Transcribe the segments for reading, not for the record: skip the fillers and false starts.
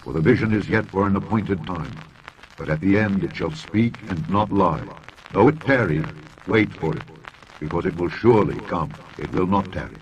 For the vision is yet for an appointed time, but at the end it shall speak and not lie. Though it tarry, wait for it, because it will surely come. It will not tarry.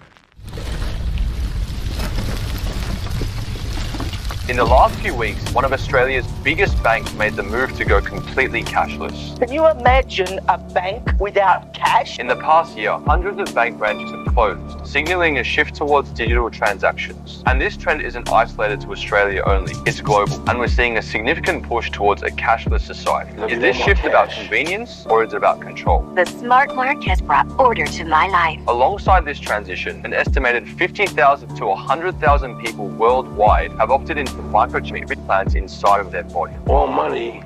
In the last few weeks, one of Australia's biggest banks made the move to go completely cashless. Can you imagine a bank without cash? In the past year, hundreds of bank branches have closed, signaling a shift towards digital transactions. And this trend isn't isolated to Australia only, it's global. And we're seeing a significant push towards a cashless society. Is this shift about convenience or is it about control? The smart mark has brought order to my life. Alongside this transition, an estimated 50,000 to 100,000 people worldwide have opted into microchip implants inside of their body. All money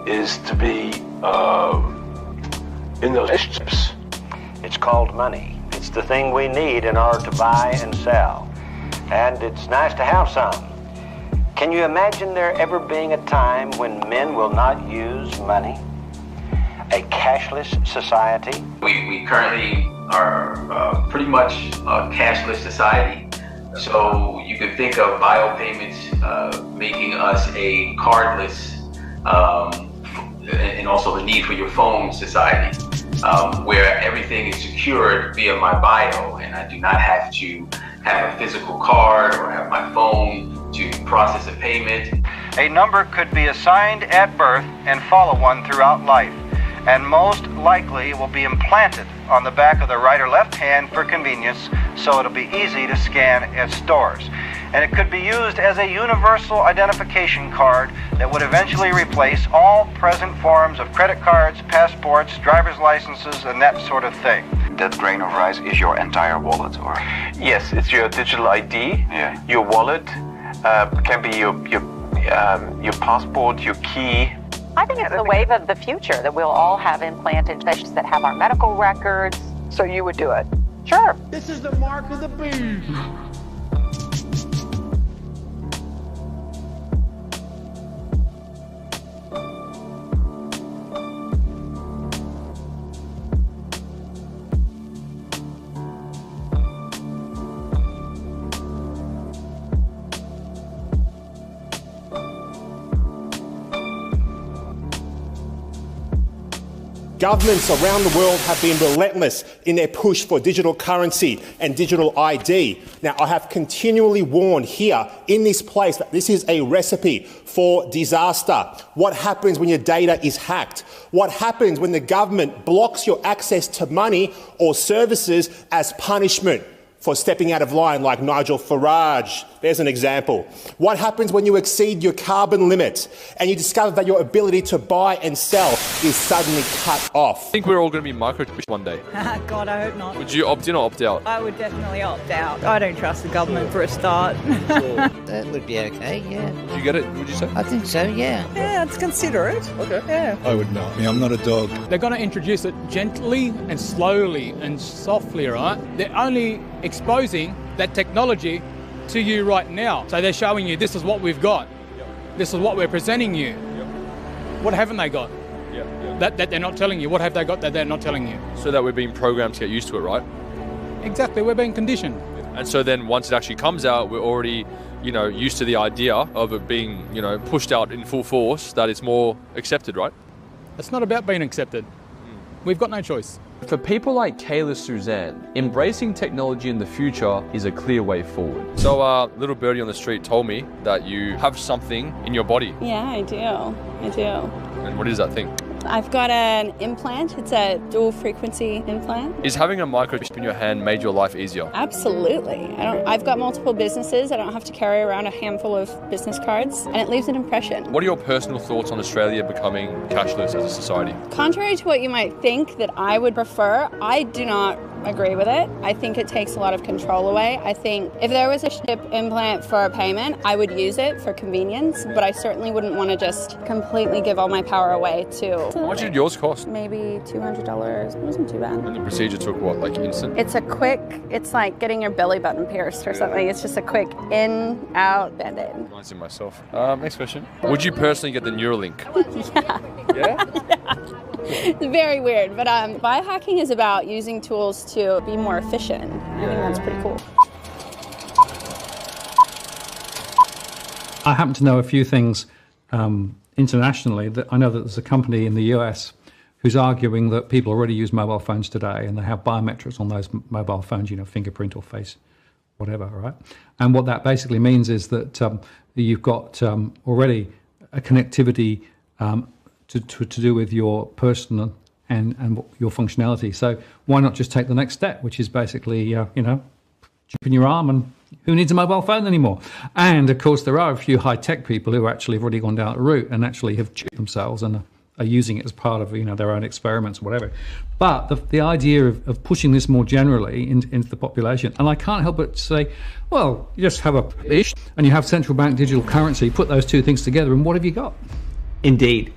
is to be in those chips. It's called money. It's the thing we need in order to buy and sell. And it's nice to have some. Can you imagine there ever being a time when men will not use money? A cashless society? We currently are pretty much a cashless society. So you could think of biopayments making us a cardless and also the need for your phone society, where everything is secured via my bio and I do not have to have a physical card or have my phone to process a payment. A number could be assigned at birth and follow one throughout life, and most likely will be implanted on the back of the right or left hand for convenience, so it'll be easy to scan at stores. And it could be used as a universal identification card that would eventually replace all present forms of credit cards, passports, driver's licenses, and that sort of thing. That grain of rice is your entire wallet, or? Yes, it's your digital ID, your wallet, can be your passport, your key. I think it's the wave of the future that we'll all have implanted devices that have our medical records. So you would do it? Sure. This is the mark of the beast. Governments around the world have been relentless in their push for digital currency and digital ID. Now, I have continually warned here in this place that this is a recipe for disaster. What happens when your data is hacked? What happens when the government blocks your access to money or services as punishment for stepping out of line, like Nigel Farage? There's an example. What happens when you exceed your carbon limit and you discover that your ability to buy and sell is suddenly cut off? I think we're all going to be microchipped one day. God, I hope not. Would you opt in or opt out? I would definitely opt out. I don't trust the government for a start. That would be okay, yeah. Did you get it, would you say? I think so, yeah. Yeah, let's consider it. Okay. Yeah. I would not. I mean, I'm not a dog. They're going to introduce it gently and slowly and softly, right? They're only exposing that technology to you right now. So they're showing you this is what we've got. Yep. This is what we're presenting you. Yep. What haven't they got? That they're not telling you. What have they got that they're not telling you? So that we're being programmed to get used to it, right? Exactly, we're being conditioned. And so then once it actually comes out, we're already, used to the idea of it being, pushed out in full force, that it's more accepted, right? It's not about being accepted. We've got no choice. For people like Kayla Suzanne, embracing technology in the future is a clear way forward. So little birdie on the street told me that you have something in your body. Yeah, I do. And what is that thing? I've got an implant. It's a dual frequency implant. Is having a microchip in your hand made your life easier? Absolutely. I've got multiple businesses. I don't have to carry around a handful of business cards, and it leaves an impression. What are your personal thoughts on Australia becoming cashless as a society? Contrary to what you might think that I would prefer, I do not agree with it. I think it takes a lot of control away. I think if there was a chip implant for a payment, I would use it for convenience, but I certainly wouldn't want to just completely give all my power away to... How much did yours cost? Maybe $200. It wasn't too bad. And the procedure took what, like instant? It's like getting your belly button pierced or something. It's just a quick in, out, Band-Aid. Reminds me of myself. Next question. Would you personally get the Neuralink? Yeah? It's very weird, but biohacking is about using tools to be more efficient. I think that's pretty cool. I happen to know a few things internationally. That I know that there's a company in the US who's arguing that people already use mobile phones today, and they have biometrics on those mobile phones, fingerprint or face, whatever, right? And what that basically means is that you've got already a connectivity to do with your personal and your functionality. So why not just take the next step, which is basically, chip in your arm, and who needs a mobile phone anymore? And of course, there are a few high-tech people who actually have already gone down the route and actually have chipped themselves and are using it as part of their own experiments or whatever. But the idea of pushing this more generally into the population, and I can't help but say, well, you just have a ish and you have central bank digital currency, put those two things together, and what have you got? Indeed.